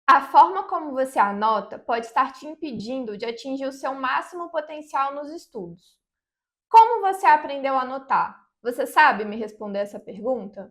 A forma como você anota pode estar te impedindo de atingir o seu máximo potencial nos estudos. Como você aprendeu a anotar? Você sabe me responder essa pergunta?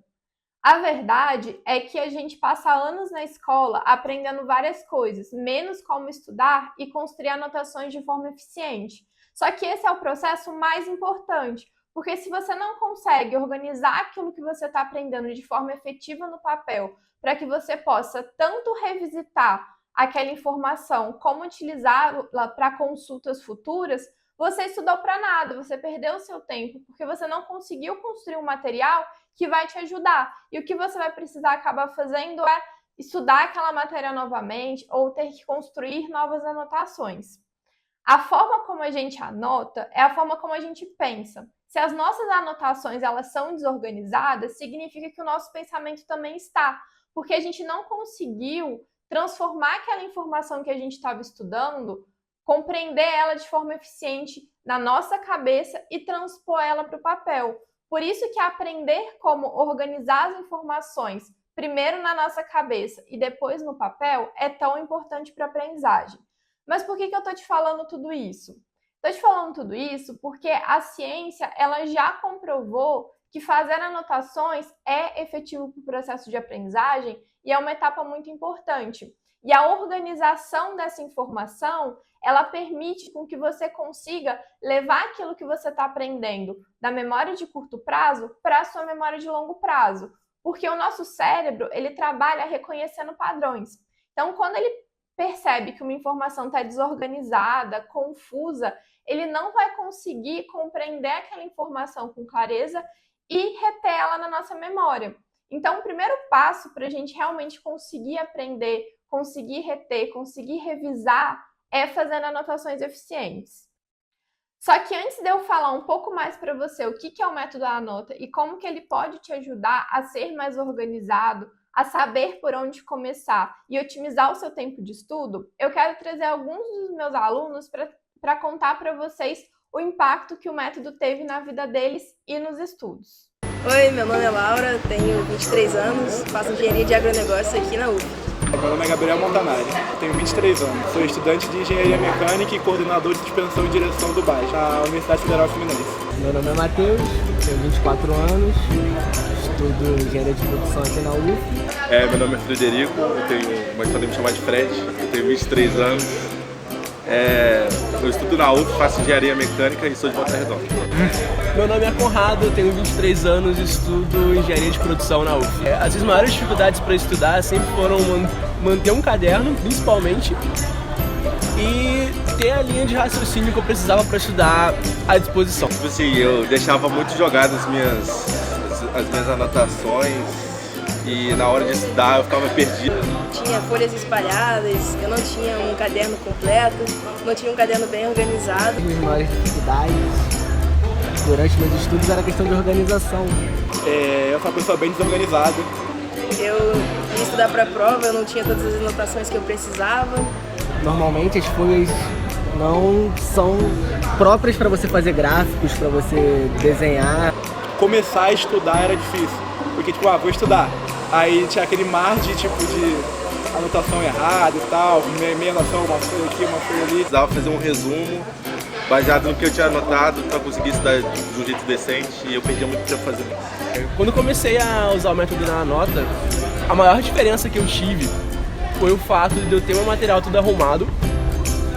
A verdade é que a gente passa anos na escola aprendendo várias coisas, menos como estudar e construir anotações de forma eficiente. Só que esse é o processo mais importante, porque se você não consegue organizar aquilo que você está aprendendo de forma efetiva no papel, para que você possa tanto revisitar aquela informação como utilizá-la para consultas futuras, você estudou para nada, você perdeu o seu tempo, porque você não conseguiu construir um material que vai te ajudar. E o que você vai precisar acabar fazendo é estudar aquela matéria novamente ou ter que construir novas anotações. A forma como a gente anota é a forma como a gente pensa. Se as nossas anotações elas são desorganizadas, significa que o nosso pensamento também está, porque a gente não conseguiu transformar aquela informação que a gente estava estudando, compreender ela de forma eficiente na nossa cabeça e transpor ela para o papel. Por isso que aprender como organizar as informações, primeiro na nossa cabeça e depois no papel, é tão importante para a aprendizagem. Mas por que eu estou te falando tudo isso? Estou te falando tudo isso porque a ciência ela já comprovou que fazer anotações é efetivo para o processo de aprendizagem e é uma etapa muito importante. E a organização dessa informação, ela permite com que você consiga levar aquilo que você está aprendendo da memória de curto prazo para a sua memória de longo prazo. Porque o nosso cérebro, ele trabalha reconhecendo padrões. Então, quando ele percebe que uma informação está desorganizada, confusa, ele não vai conseguir compreender aquela informação com clareza e reter ela na nossa memória. Então, o primeiro passo para a gente realmente conseguir aprender, conseguir reter, conseguir revisar, é fazendo anotações eficientes. Só que antes de eu falar um pouco mais para você o que é o método Anota e como que ele pode te ajudar a ser mais organizado, a saber por onde começar e otimizar o seu tempo de estudo, eu quero trazer alguns dos meus alunos para contar para vocês o impacto que o método teve na vida deles e nos estudos. Oi, meu nome é Laura, tenho 23 anos, faço engenharia de agronegócio aqui na UF. Meu nome é Gabriel Montanari, tenho 23 anos, sou estudante de engenharia mecânica e coordenador de suspensão e direção do BAS, na Universidade Federal Fluminense. Meu nome é Matheus, tenho 24 anos, estudo engenharia de produção aqui na UF. Meu nome é Frederico, eu tenho, mas podem me chamar de Fred, eu tenho 23 anos. Eu estudo na UF, faço engenharia mecânica e sou de Volta Redonda. Meu nome é Conrado, eu tenho 23 anos e estudo engenharia de produção na UF. As minhas maiores dificuldades para estudar sempre foram manter um caderno, principalmente, e ter a linha de raciocínio que eu precisava para estudar à disposição. Tipo assim, eu deixava muito jogadas as minhas anotações e na hora de estudar eu ficava perdido. Tinha folhas espalhadas, eu não tinha um caderno completo, não tinha um caderno bem organizado. As minhas maiores dificuldades durante meus estudos era a questão de organização. Eu sou uma pessoa bem desorganizada. Eu ia estudar para a prova, eu não tinha todas as anotações que eu precisava. Normalmente as folhas não são próprias para você fazer gráficos, para você desenhar. Começar a estudar era difícil, porque vou estudar. Aí tinha aquele mar de anotação errada e tal, meia anotação, uma folha aqui, uma folha ali. Precisava fazer um resumo baseado no que eu tinha anotado para conseguir estudar de um jeito decente e eu perdia muito tempo fazendo isso. Quando eu comecei a usar o método da Anota, a maior diferença que eu tive foi o fato de eu ter meu material tudo arrumado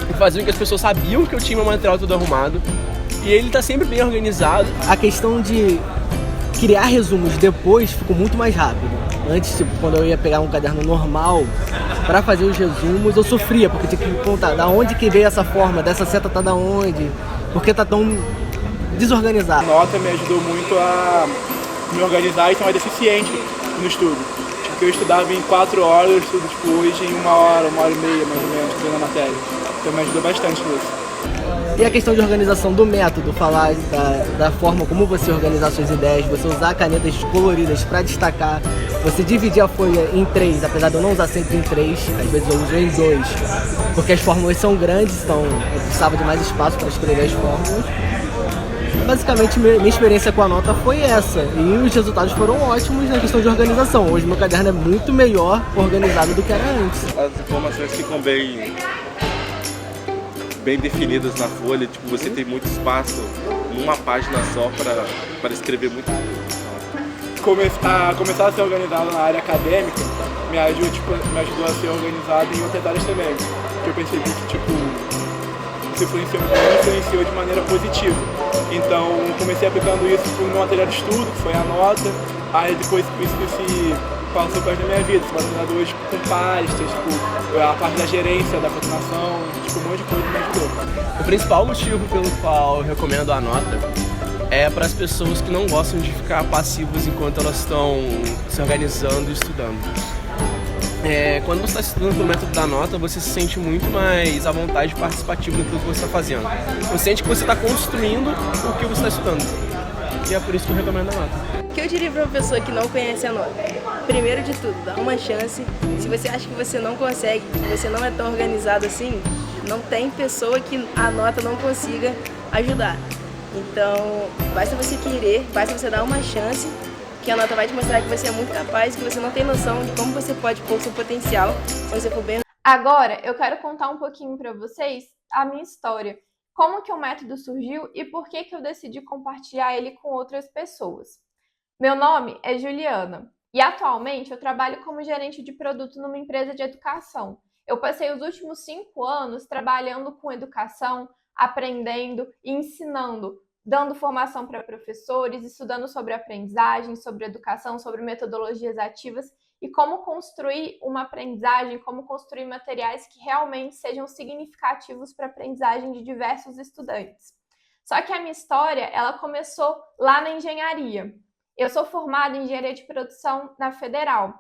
e fazer com que as pessoas sabiam que eu tinha meu material tudo arrumado e ele tá sempre bem organizado. A questão de criar resumos depois ficou muito mais rápido. Antes, quando eu ia pegar um caderno normal para fazer os resumos, eu sofria, porque tinha que contar da onde que veio essa forma, dessa seta tá da onde, porque tá tão desorganizado. A nota me ajudou muito a me organizar e ser mais eficiente no estudo. Porque eu estudava em 4 horas, eu estudo hoje em 1 hora, 1 hora e meia mais ou menos, estudando a matéria. Então me ajudou bastante nisso. E a questão de organização do método, falar da forma como você organizar suas ideias, você usar canetas coloridas para destacar, você dividir a folha em 3, apesar de eu não usar sempre em 3, às vezes eu uso em 2, porque as fórmulas são grandes, então eu precisava de mais espaço para escrever as fórmulas. Basicamente, minha experiência com a nota foi essa. E os resultados foram ótimos na questão de organização. Hoje meu caderno é muito melhor organizado do que era antes. As informações ficam bem definidas na folha, tipo, você tem muito espaço numa página só para escrever muito. Começar a ser organizado na área acadêmica me ajudou a ser organizado em outras áreas também. Que eu percebi que, tipo, isso influenciou de maneira positiva. Então, comecei aplicando isso no meu material de estudo, que foi a nota. Aí depois isso se passou para a minha vida. Sou organizado hoje com pastas, tipo, a parte da gerência, da coordenação, tipo, um monte de coisa me ajudou. O principal motivo pelo qual eu recomendo a nota é para as pessoas que não gostam de ficar passivas enquanto elas estão se organizando e estudando. Quando você está estudando pelo método da nota, você se sente muito mais à vontade participativo naquilo que você está fazendo. Você sente que você está construindo o que você está estudando. E é por isso que eu recomendo a nota. O que eu diria para uma pessoa que não conhece a nota? Primeiro de tudo, dá uma chance. Se você acha que você não consegue, que você não é tão organizado assim, não tem pessoa que a nota não consiga ajudar. Então, basta você querer, basta você dar uma chance, que a nota vai te mostrar que você é muito capaz, que você não tem noção de como você pode pôr o seu potencial, se você for bem. Agora, eu quero contar um pouquinho para vocês a minha história, como que o método surgiu e por que eu decidi compartilhar ele com outras pessoas. Meu nome é Juliana e atualmente eu trabalho como gerente de produto numa empresa de educação. Eu passei os últimos 5 anos trabalhando com educação, aprendendo e ensinando, dando formação para professores, estudando sobre aprendizagem, sobre educação, sobre metodologias ativas e como construir uma aprendizagem, como construir materiais que realmente sejam significativos para a aprendizagem de diversos estudantes. Só que a minha história, ela começou lá na engenharia. Eu sou formada em engenharia de produção na Federal.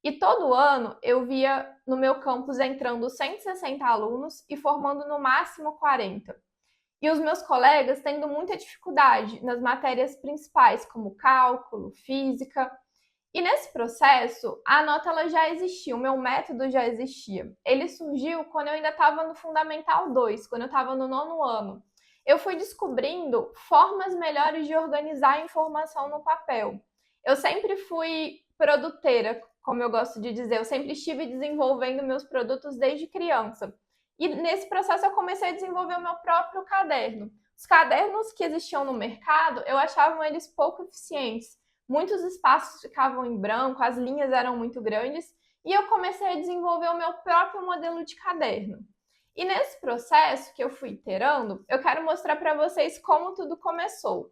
E todo ano eu via no meu campus entrando 160 alunos e formando no máximo 40. E os meus colegas tendo muita dificuldade nas matérias principais, como cálculo, física. E nesse processo, a nota ela já existia, o meu método já existia. Ele surgiu quando eu ainda estava no Fundamental 2, quando eu estava no 9º ano. Eu fui descobrindo formas melhores de organizar a informação no papel. Eu sempre fui produteira, como eu gosto de dizer, eu sempre estive desenvolvendo meus produtos desde criança. E nesse processo eu comecei a desenvolver o meu próprio caderno. Os cadernos que existiam no mercado, eu achava eles pouco eficientes. Muitos espaços ficavam em branco, as linhas eram muito grandes, e eu comecei a desenvolver o meu próprio modelo de caderno. E nesse processo que eu fui iterando, eu quero mostrar para vocês como tudo começou.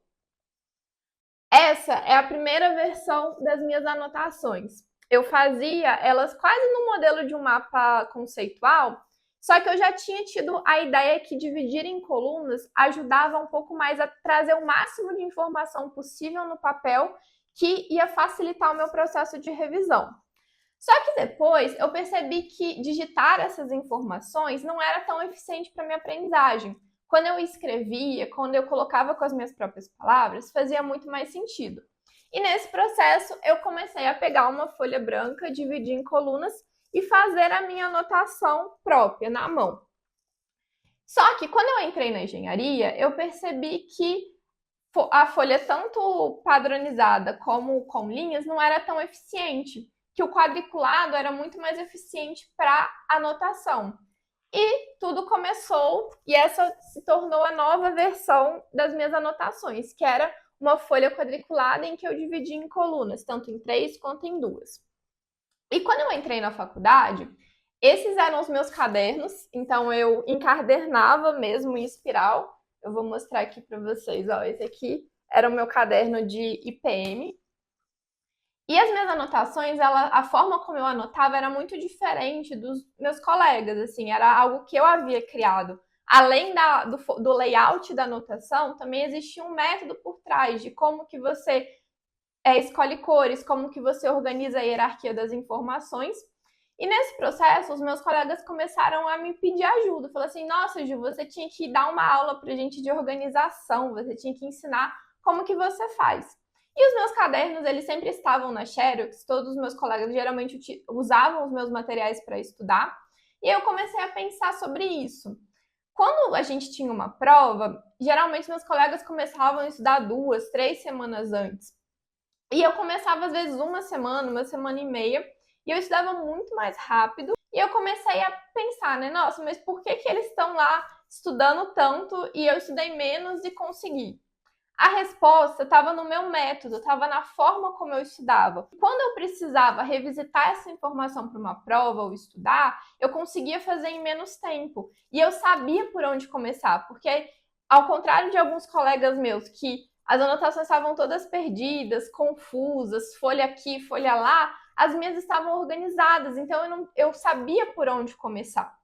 Essa é a primeira versão das minhas anotações. Eu fazia elas quase no modelo de um mapa conceitual, só que eu já tinha tido a ideia que dividir em colunas ajudava um pouco mais a trazer o máximo de informação possível no papel, que ia facilitar o meu processo de revisão. Só que depois eu percebi que digitar essas informações não era tão eficiente para minha aprendizagem. Quando eu escrevia, quando eu colocava com as minhas próprias palavras, fazia muito mais sentido. E nesse processo eu comecei a pegar uma folha branca, dividir em colunas e fazer a minha anotação própria, na mão. Só que quando eu entrei na engenharia, eu percebi que a folha tanto padronizada como com linhas não era tão eficiente, que o quadriculado era muito mais eficiente para anotação. E tudo começou, e essa se tornou a nova versão das minhas anotações, que era uma folha quadriculada em que eu dividi em colunas, tanto em 3 quanto em 2. E quando eu entrei na faculdade, esses eram os meus cadernos, então eu encadernava mesmo em espiral. Eu vou mostrar aqui para vocês, ó, esse aqui era o meu caderno de IPM. E as minhas anotações, a forma como eu anotava era muito diferente dos meus colegas, assim, era algo que eu havia criado. Além do layout da anotação, também existia um método por trás de como que você escolhe cores, como que você organiza a hierarquia das informações. E nesse processo, os meus colegas começaram a me pedir ajuda. Falaram assim, nossa, Ju, você tinha que dar uma aula pra gente de organização, você tinha que ensinar como que você faz. E os meus cadernos, eles sempre estavam na Xerox, todos os meus colegas geralmente usavam os meus materiais para estudar. E eu comecei a pensar sobre isso. Quando a gente tinha uma prova, geralmente meus colegas começavam a estudar 2, 3 semanas antes. E eu começava às vezes uma semana e meia, e eu estudava muito mais rápido. E eu comecei a pensar, né? Nossa, mas por que eles estão lá estudando tanto e eu estudei menos e consegui? A resposta estava no meu método, estava na forma como eu estudava. Quando eu precisava revisitar essa informação para uma prova ou estudar, eu conseguia fazer em menos tempo. E eu sabia por onde começar, porque ao contrário de alguns colegas meus que as anotações estavam todas perdidas, confusas, folha aqui, folha lá, as minhas estavam organizadas, então eu sabia por onde começar.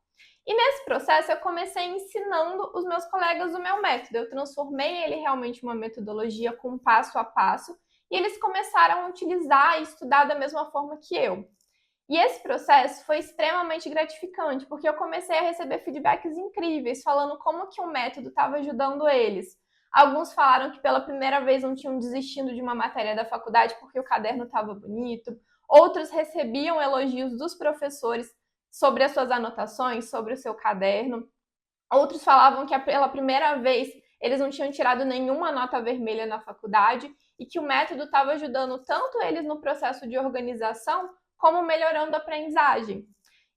E nesse processo eu comecei ensinando os meus colegas o meu método. Eu transformei ele realmente em uma metodologia com passo a passo e eles começaram a utilizar e estudar da mesma forma que eu. E esse processo foi extremamente gratificante, porque eu comecei a receber feedbacks incríveis, falando como que o método estava ajudando eles. Alguns falaram que pela primeira vez não tinham desistido de uma matéria da faculdade porque o caderno estava bonito. Outros recebiam elogios dos professores sobre as suas anotações, sobre o seu caderno. Outros falavam que pela primeira vez eles não tinham tirado nenhuma nota vermelha na faculdade e que o método estava ajudando tanto eles no processo de organização como melhorando a aprendizagem.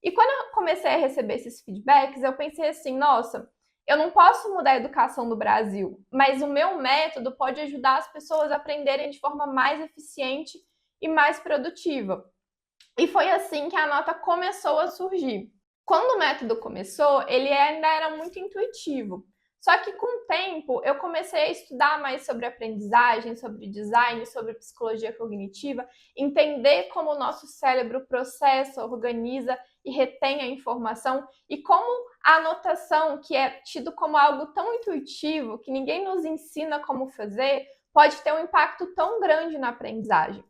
E quando eu comecei a receber esses feedbacks, eu pensei assim, nossa, eu não posso mudar a educação do Brasil, mas o meu método pode ajudar as pessoas a aprenderem de forma mais eficiente e mais produtiva. E foi assim que a nota começou a surgir. Quando o método começou, ele ainda era muito intuitivo. Só que com o tempo, eu comecei a estudar mais sobre aprendizagem, sobre design, sobre psicologia cognitiva, entender como o nosso cérebro processa, organiza e retém a informação e como a anotação, que é tido como algo tão intuitivo, que ninguém nos ensina como fazer, pode ter um impacto tão grande na aprendizagem.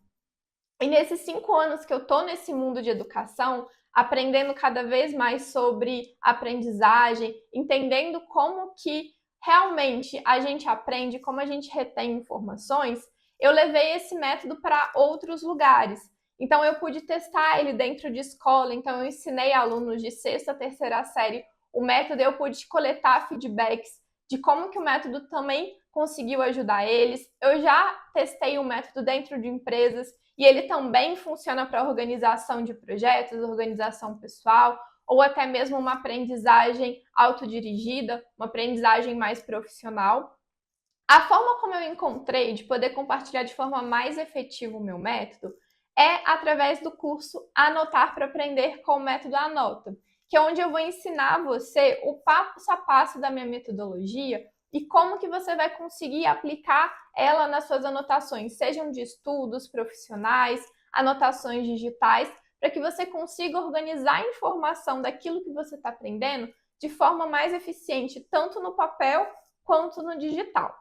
E nesses 5 anos que eu tô nesse mundo de educação, aprendendo cada vez mais sobre aprendizagem, entendendo como que realmente a gente aprende, como a gente retém informações, eu levei esse método para outros lugares. Então eu pude testar ele dentro de escola, então eu ensinei alunos de 6ª, 3ª série o método, eu pude coletar feedbacks de como que o método também conseguiu ajudar eles. Eu já testei o método dentro de empresas e ele também funciona para organização de projetos, organização pessoal, ou até mesmo uma aprendizagem autodirigida, uma aprendizagem mais profissional. A forma como eu encontrei de poder compartilhar de forma mais efetiva o meu método é através do curso Anotar para Aprender com o Método Anota, que é onde eu vou ensinar você o passo a passo da minha metodologia e como que você vai conseguir aplicar ela nas suas anotações, sejam de estudos profissionais, anotações digitais, para que você consiga organizar a informação daquilo que você está aprendendo de forma mais eficiente, tanto no papel quanto no digital.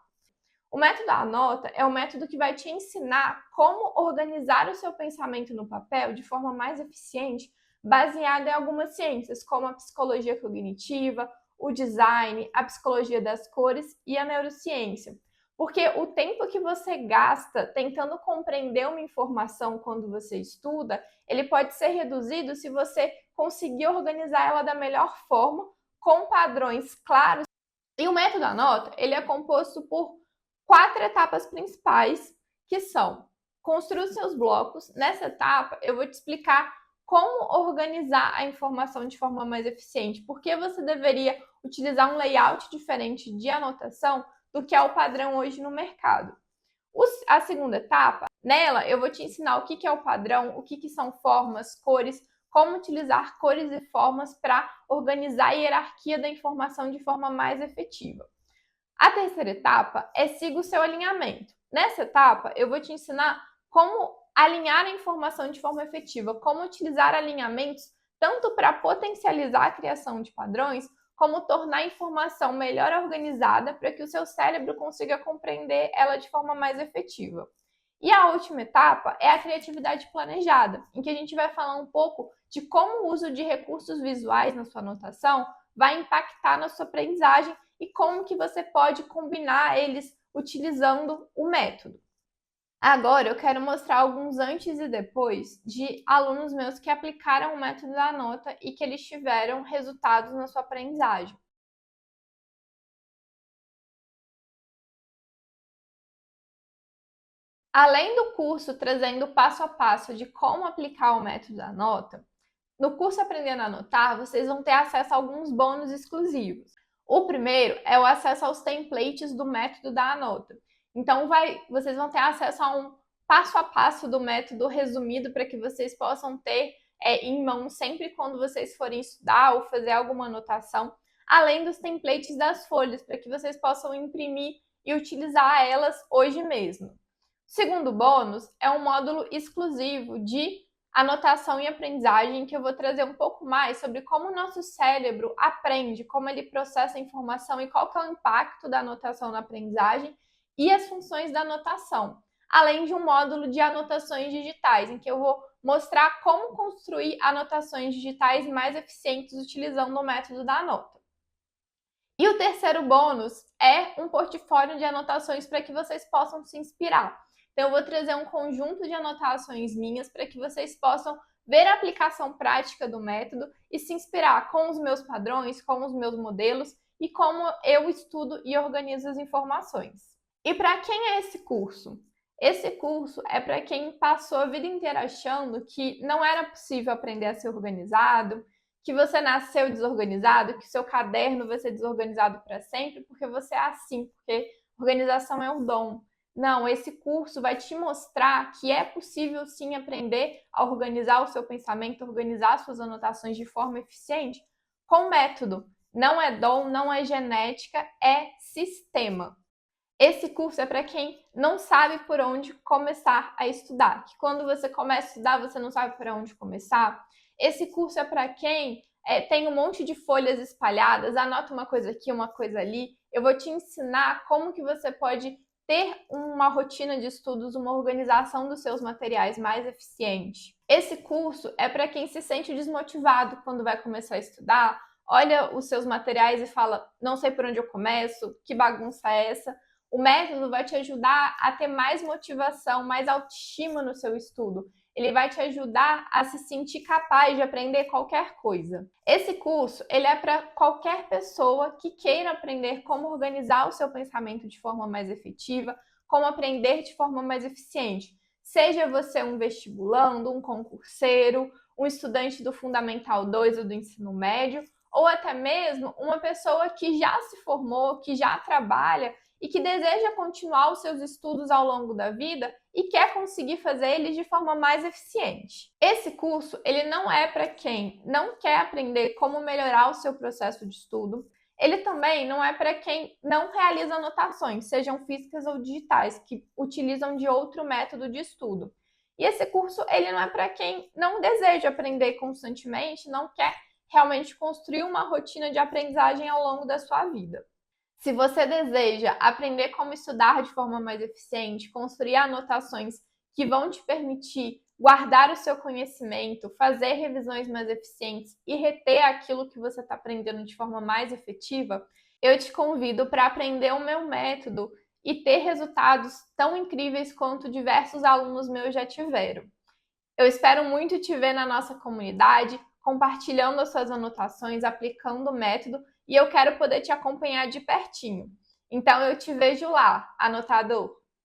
O método Anota é um método que vai te ensinar como organizar o seu pensamento no papel de forma mais eficiente, baseada em algumas ciências, como a psicologia cognitiva, o design, a psicologia das cores e a neurociência. Porque o tempo que você gasta tentando compreender uma informação quando você estuda, ele pode ser reduzido se você conseguir organizar ela da melhor forma, com padrões claros. E o método Anota, ele é composto por 4 etapas principais, que são construir seus blocos. Nessa etapa, eu vou te explicar como organizar a informação de forma mais eficiente, porque você deveria utilizar um layout diferente de anotação do que é o padrão hoje no mercado. A segunda etapa, nela eu vou te ensinar o que é o padrão, o que são formas, cores, como utilizar cores e formas para organizar a hierarquia da informação de forma mais efetiva. A terceira etapa é siga o seu alinhamento. Nessa etapa, eu vou te ensinar como alinhar a informação de forma efetiva, como utilizar alinhamentos tanto para potencializar a criação de padrões, como tornar a informação melhor organizada para que o seu cérebro consiga compreender ela de forma mais efetiva. E a última etapa é a criatividade planejada, em que a gente vai falar um pouco de como o uso de recursos visuais na sua anotação vai impactar na sua aprendizagem e como que você pode combinar eles utilizando o método. Agora eu quero mostrar alguns antes e depois de alunos meus que aplicaram o método da Anota e que eles tiveram resultados na sua aprendizagem. Além do curso trazendo passo a passo de como aplicar o método da nota, no curso Aprendendo a Anotar, vocês vão ter acesso a alguns bônus exclusivos. O primeiro é o acesso aos templates do método da nota. Então, vocês vão ter acesso a um passo a passo do método resumido para que vocês possam ter em mão sempre quando vocês forem estudar ou fazer alguma anotação, além dos templates das folhas, para que vocês possam imprimir e utilizar elas hoje mesmo. O segundo bônus é um módulo exclusivo de anotação e aprendizagem, que eu vou trazer um pouco mais sobre como o nosso cérebro aprende, como ele processa a informação e qual que é o impacto da anotação na aprendizagem e as funções da anotação, além de um módulo de anotações digitais, em que eu vou mostrar como construir anotações digitais mais eficientes utilizando o método da nota. E o terceiro bônus é um portfólio de anotações para que vocês possam se inspirar. Então, eu vou trazer um conjunto de anotações minhas para que vocês possam ver a aplicação prática do método e se inspirar com os meus padrões, com os meus modelos e como eu estudo e organizo as informações. E para quem é esse curso? Esse curso é para quem passou a vida inteira achando que não era possível aprender a ser organizado, que você nasceu desorganizado, que seu caderno vai ser desorganizado para sempre porque você é assim, porque organização é um dom. Não, esse curso vai te mostrar que é possível sim aprender a organizar o seu pensamento, organizar suas anotações de forma eficiente com método. Não é dom, não é genética, é sistema. Esse curso é para quem não sabe por onde começar a estudar, que quando você começa a estudar você não sabe por onde começar. Esse curso é para quem tem um monte de folhas espalhadas, anota uma coisa aqui, uma coisa ali. Eu vou te ensinar como que você pode ter uma rotina de estudos, uma organização dos seus materiais mais eficiente. Esse curso é para quem se sente desmotivado quando vai começar a estudar, olha os seus materiais e fala, não sei por onde eu começo, que bagunça é essa? O método vai te ajudar a ter mais motivação, mais autoestima no seu estudo. Ele vai te ajudar a se sentir capaz de aprender qualquer coisa. Esse curso, ele é para qualquer pessoa que queira aprender como organizar o seu pensamento de forma mais efetiva, como aprender de forma mais eficiente. Seja você um vestibulando, um concurseiro, um estudante do Fundamental 2 ou do ensino médio, ou até mesmo uma pessoa que já se formou, que já trabalha e que deseja continuar os seus estudos ao longo da vida e quer conseguir fazer eles de forma mais eficiente. Esse curso, ele não é para quem não quer aprender como melhorar o seu processo de estudo. Ele também não é para quem não realiza anotações, sejam físicas ou digitais, que utilizam de outro método de estudo. E esse curso, ele não é para quem não deseja aprender constantemente, não quer realmente construir uma rotina de aprendizagem ao longo da sua vida. Se você deseja aprender como estudar de forma mais eficiente, construir anotações que vão te permitir guardar o seu conhecimento, fazer revisões mais eficientes e reter aquilo que você está aprendendo de forma mais efetiva, eu te convido para aprender o meu método e ter resultados tão incríveis quanto diversos alunos meus já tiveram. Eu espero muito te ver na nossa comunidade, compartilhando as suas anotações, aplicando o método, e eu quero poder te acompanhar de pertinho. Então eu te vejo lá, anotador!